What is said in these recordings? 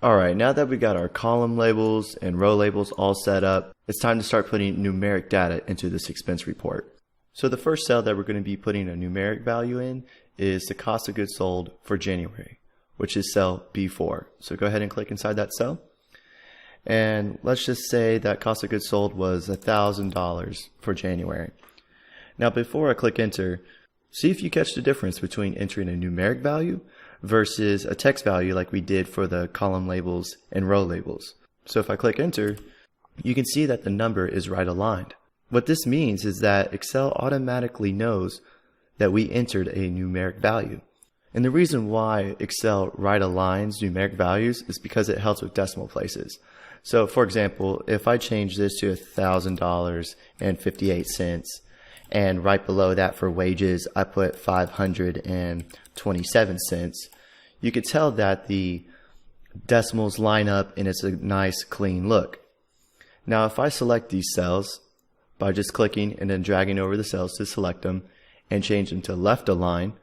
Alright, now that we got our column labels and row labels all set up, it's time to start putting numeric data into this expense report. So the first cell that we're going to be putting a numeric value in is the cost of goods sold for January, which is cell B4. So go ahead and click inside that cell. And let's just say that cost of goods sold was $1,000 for January. Now before I click enter, see if you catch the difference between entering a numeric value versus a text value like we did for the column labels and row labels. So if I click enter, you can see that the number is right aligned. What this means is that Excel automatically knows that we entered a numeric value. And the reason why Excel right aligns numeric values is because it helps with decimal places. So for example, if I change this to $1,000.58 and right below that for wages I put 527 cents, you could tell that the decimals line up and it's a nice clean look. Now if I select these cells by just clicking and then dragging over the cells to select them and change them to left align,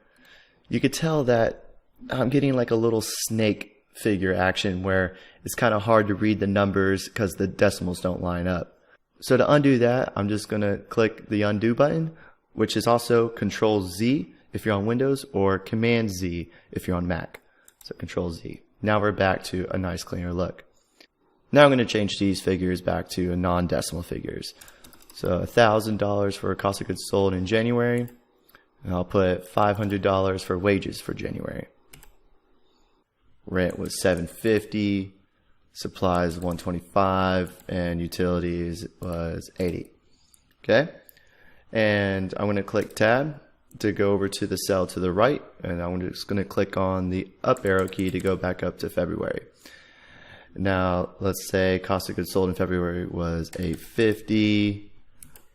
you could tell that I'm getting like a little snake figure action where it's kind of hard to read the numbers because the decimals don't line up. So to undo that, I'm just going to click the undo button, which is also Control Z if you're on Windows or Command Z if you're on Mac. So Control Z. Now we're back to a nice cleaner look. Now I'm going to change these figures back to non-decimal figures. So $1,000 for cost of goods sold in January, and I'll put $500 for wages for January. Rent was $750, supplies $125, and utilities was $80. Okay, and I'm going to click Tab to go over to the cell to the right, and I'm just going to click on the up arrow key to go back up to February. Now let's say cost of goods sold in February was $850,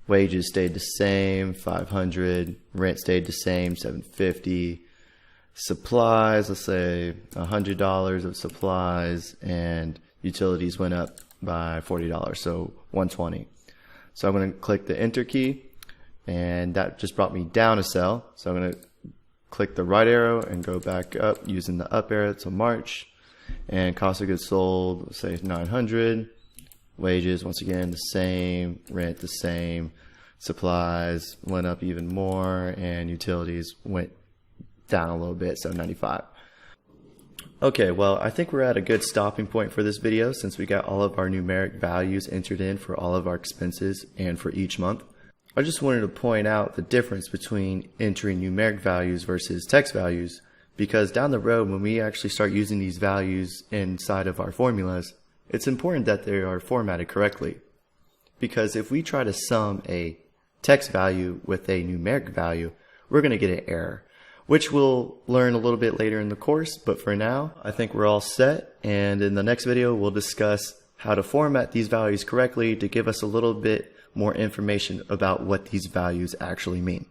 wages stayed the same, $500, rent stayed the same, $750, supplies, let's say $100 of supplies, and utilities went up by $40, so $120. So I'm going to click the enter key, and that just brought me down a cell. So I'm going to click the right arrow and go back up using the up arrow to March. And cost of goods sold, say $900. Wages, once again, the same. Rent, the same. Supplies went up even more. And utilities went down a little bit, so $95. Okay, well, I think we're at a good stopping point for this video since we got all of our numeric values entered in for all of our expenses and for each month. I just wanted to point out the difference between entering numeric values versus text values, because down the road when we actually start using these values inside of our formulas, it's important that they are formatted correctly. Because if we try to sum a text value with a numeric value, we're going to get an error, which we'll learn a little bit later in the course. But for now, I think we're all set, and in the next video we'll discuss how to format these values correctly to give us a little bit more information about what these values actually mean.